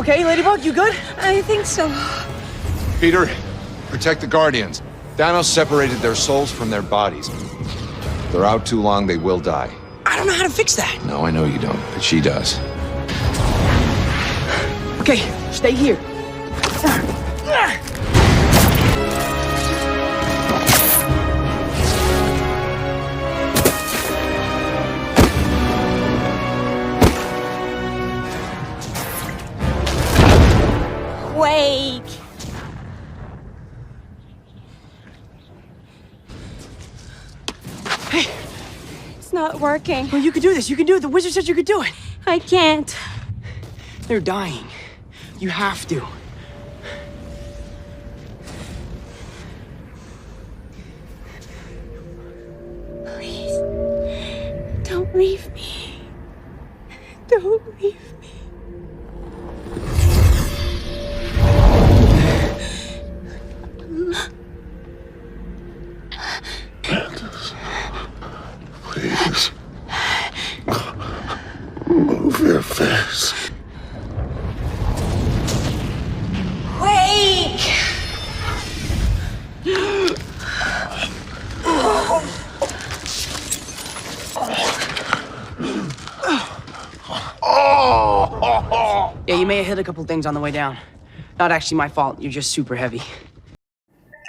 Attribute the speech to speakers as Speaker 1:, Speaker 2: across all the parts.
Speaker 1: okay, Ladybug? You good?
Speaker 2: I think so.
Speaker 3: Peter, protect the Guardians. Thanos separated their souls from their bodies. If they're out too long, they will die.
Speaker 1: I don't know how to fix that.
Speaker 3: No, I know you don't, but she does.
Speaker 1: Okay, stay here.
Speaker 2: Quake.
Speaker 1: Hey,
Speaker 2: It's not working.
Speaker 1: well, you can do this. You can do it. The wizard said you could do it.
Speaker 2: I can't.
Speaker 1: They're dying. You have to.
Speaker 2: Please. Don't leave me. Don't leave me.
Speaker 4: Please. Move your face.
Speaker 2: Quake!
Speaker 1: Yeah, you may have hit a couple things on the way down. Not actually my fault. You're just super heavy.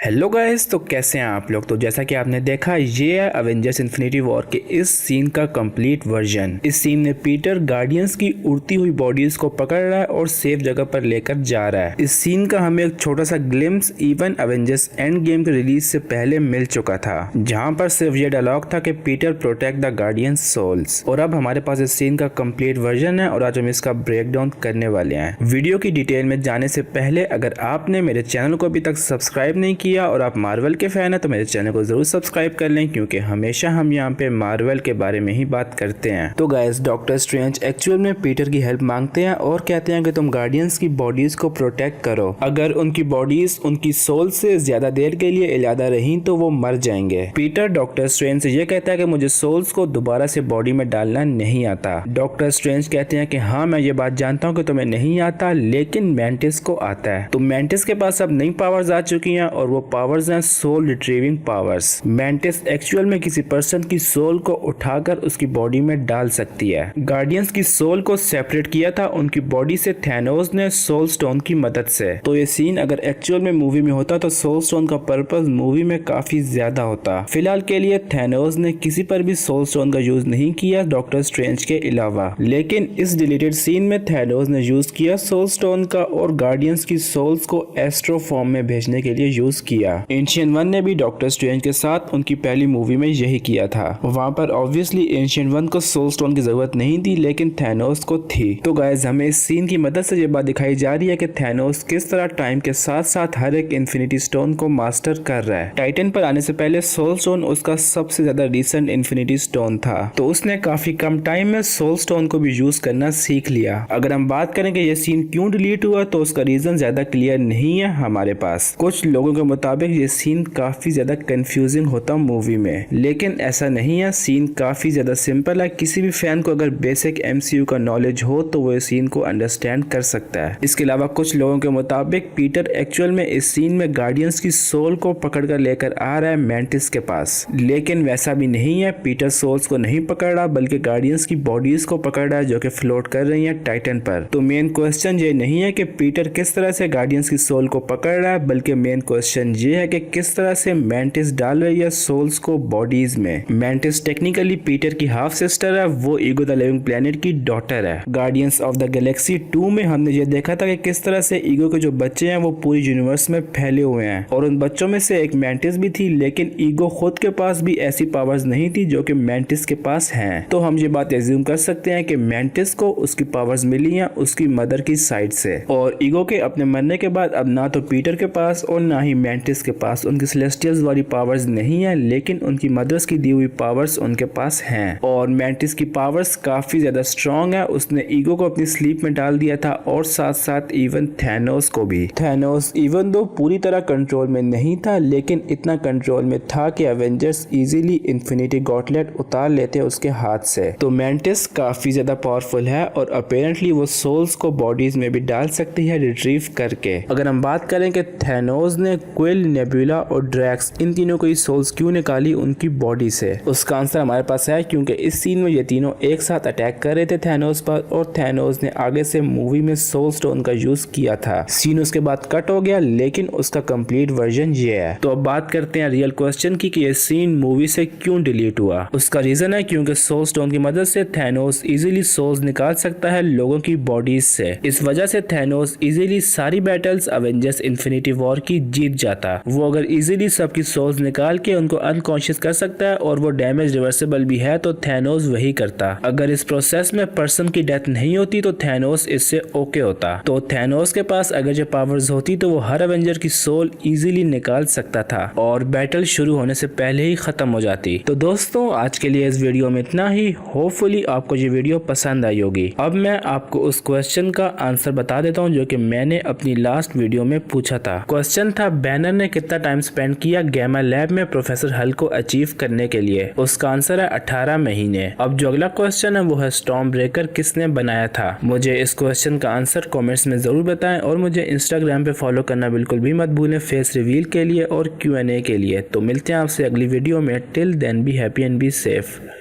Speaker 5: Hello guys, तो कैसे हैं आप लोग। तो जैसा कि आपने देखा, ये है अवेंजर्स इन्फिनिटी वॉर के इस सीन का कंप्लीट वर्जन। इस सीन में पीटर गार्डियंस की उड़ती हुई बॉडीज को पकड़ रहा है और सेफ जगह पर लेकर जा रहा है। इस सीन का हमें एक छोटा सा glimpse even Avengers end game के रिलीज से पहले मिल चुका था, जहां पर सिर्फ ये डायलॉग था कि Peter protect the guardians souls. और अब हमारे पास इस सीन का कंप्लीट वर्जन है और आज हम इसका ब्रेक डाउन करने वाले हैं। वीडियो की डिटेल में जाने से पहले अगर आपने मेरे चैनल को अभी तक सब्सक्राइब नहीं किया और आप मार्वल के फैन हैं तो मेरे चैनल को जरूर सब्सक्राइब कर लें, क्योंकि हमेशा हम यहाँ पे मार्वल के बारे में ही बात करते हैं। तो गाइस, डॉक्टर स्ट्रेंज एक्चुअल में पीटर की हेल्प मांगते हैं और कहते हैं कि तुम गार्डियंस की बॉडीज को प्रोटेक्ट करो। अगर उनकी बॉडीज उनकी सोल से ज्यादा देर के लिए इलादा रही तो वो मर जाएंगे। पीटर डॉक्टर स्ट्रेंज से ये कहता है कि मुझे सोल्स को दोबारा से बॉडी में डालना नहीं आता। डॉक्टर स्ट्रेंज कहते हैं कि हाँ, मैं ये बात जानता हूँ कि तुम्हें नहीं आता, लेकिन मैंटिस को आता है। तो मैंटिस के पास अब नई पावर्स आ चुकी हैं और वो पावर्स हैं soul retrieving powers. Mantis actual में किसी पर्सन की सोल को उठाकर उसकी बॉडी में डाल सकती है। गार्डियंस की सोल को सेपरेट किया था उनकी बॉडी से थैनोस ने सोल स्टोन की मदद से। तो ये सीन अगर एक्चुअल में मूवी में होता तो सोल स्टोन का पर्पस मूवी में काफी ज्यादा होता। फिलहाल के लिए थैनोस ने किसी पर भी सोल स्टोन का यूज नहीं किया डॉक्टर स्ट्रेंज के अलावा, लेकिन इस डिलीटेड सीन में थैनोस ने यूज किया सोल स्टोन का और गार्डियंस की सोल्स को एस्ट्रो फॉर्म में भेजने के लिए यूज किया। एंशिएंट वन ने भी डॉक्टर स्ट्रेंज के साथ उनकी पहली मूवी में यही किया था। वहां पर ऑब्वियसली एंशिएंट वन को सोल स्टोन की जरूरत नहीं थी, लेकिन थैनोस को थी। तो गाइस, हमें इस सीन की मदद से ये बात दिखाई जा रही है कि थैनोस किस तरह टाइम के साथ साथ हर एक इन्फिनिटी स्टोन को मास्टर कर रहा है। टाइटन पर आने से पहले सोल स्टोन उसका सबसे ज्यादा रिसेंट इन्फिनिटी स्टोन था, तो उसने काफी कम टाइम में सोल स्टोन को भी यूज करना सीख लिया। अगर हम बात करें कि ये सीन क्यों डिलीट हुआ तो उसका रीजन ज्यादा क्लियर नहीं है हमारे पास। कुछ लोगों के मुताबिक ये सीन काफी ज्यादा कंफ्यूजिंग होता मूवी में, लेकिन ऐसा नहीं है। सीन काफी ज्यादा सिंपल है। किसी भी फैन को अगर बेसिक एमसीयू का नॉलेज हो तो वो इस सीन को अंडरस्टैंड कर सकता है। इसके अलावा कुछ लोगों के मुताबिक पीटर एक्चुअल में इस सीन में गार्डियंस की सोल को पकड़कर लेकर आ रहा है मैंटिस के पास, लेकिन वैसा भी नहीं है। पीटर सोल्स को नहीं पकड़ रहा बल्कि गार्डियंस की बॉडीज को पकड़ रहा है जो कि फ्लोट कर रही है टाइटन पर। तो मेन क्वेश्चन ये नहीं है कि पीटर किस तरह से गार्डियंस की सोल को पकड़ रहा है, बल्कि मेन क्वेश्चन ये है कि किस तरह से मैंटिस डाल रही है सोल्स को बॉडीज में। मैंटिस टेक्निकली पीटर की हाफ सिस्टर है, वो ईगो द लिविंग प्लेनेट की डॉटर है। गार्डियंस ऑफ द गैलेक्सी 2 में हमने ये देखा था कि किस तरह से ईगो के जो बच्चे हैं वो पूरी यूनिवर्स में फैले हुए हैं और उन बच्चों में से एक मैंटिस भी थी, लेकिन ईगो खुद के पास भी ऐसी पावर्स नहीं थी जो कि मैंटिस के पास हैं। तो हम ये बात एज्यूम कर सकते हैं कि मैंटिस को उसकी पावर्स मिली हैं उसकी मदर की साइड से, और ईगो के अपने मरने के बाद अब ना तो पीटर के पास और ना ही मैंटिस के पास उनकी सेलेस्टियल्स वाली पावर्स नहीं है, लेकिन उनकी मदर्स की दी हुई पावर्स उनके पास हैं। और मैंटिस की पावर्स काफी ज्यादा स्ट्रॉन्ग है। उसने ईगो को अपनी स्लीप में डाल दिया था और साथ साथ इवन थैनोस को भी। थैनोस इवन दो पूरी तरह कंट्रोल में नहीं था, लेकिन इतना कंट्रोल में था कि एवेंजर्स इजीली इन्फिनिटी गॉटलेट उतार लेते उसके हाथ से। तो मैंटिस काफी ज्यादा पावरफुल है और अपेरेंटली वो सोल्स को बॉडीज में भी डाल सकती है रिट्रीव करके। अगर हम बात करें कि थैनोस ने क्विल, नेबुला और ड्रैक्स इन तीनों को सोल्स क्यों निकाली उनकी बॉडी से, उसका आंसर हमारे पास है क्योंकि इस सीन में ये तीनों एक साथ अटैक कर रहे थे थैनोस पर, और थैनोस ने आगे से मूवी में सोल स्टोन का यूज किया था। सीन उसके बाद कट हो गया, लेकिन उसका कंप्लीट वर्जन ये है। तो अब बात करते हैं रियल क्वेश्चन की कि ये सीन मूवी से क्यों डिलीट हुआ। उसका रीजन है क्योंकि सोल स्टोन की मदद से थैनोस इजीली सोल्स निकाल सकता है लोगों की बॉडीज से। इस वजह से थैनोस इजीली सारी बैटल्स अवेंजर्स इन्फिनिटी वॉर की जीत जाता। वो अगर इजीली सबकी सोल्स निकाल के उनको अनकॉन्शियस कर सकता है और वो डैमेज रिवर्सिबल भी है तो थैनोस वही करता। अगर इस प्रोसेस में पर्सन की डेथ नहीं होती तो थैनोस इससे ओके होता। तो थैनोस के पास अगर जो पावर्स होती तो वो हर एवेंजर की सोल इजीली निकाल सकता था और बैटल शुरू होने से पहले ही खत्म हो जाती। तो दोस्तों आज के लिए इस वीडियो में इतना ही। होपफुली आपको ये वीडियो पसंद आई होगी। अब मैं आपको उस क्वेश्चन का आंसर बता देता हूँ जो कि मैंने अपनी लास्ट वीडियो में पूछा था। क्वेश्चन था बैनर ने कितना टाइम स्पेंड किया गैमा लैब में प्रोफेसर हल को अचीव करने के लिए। उसका आंसर है 18 महीने। अब जो अगला क्वेश्चन है वो है स्टॉर्म ब्रेकर किसने बनाया था। मुझे इस क्वेश्चन का आंसर कमेंट्स में जरूर बताएं और मुझे इंस्टाग्राम पे फॉलो करना बिल्कुल भी मत भूलें फेस रिवील के लिए और Q&A के लिए। तो मिलते हैं आपसे अगली वीडियो में। Till then be happy and be safe.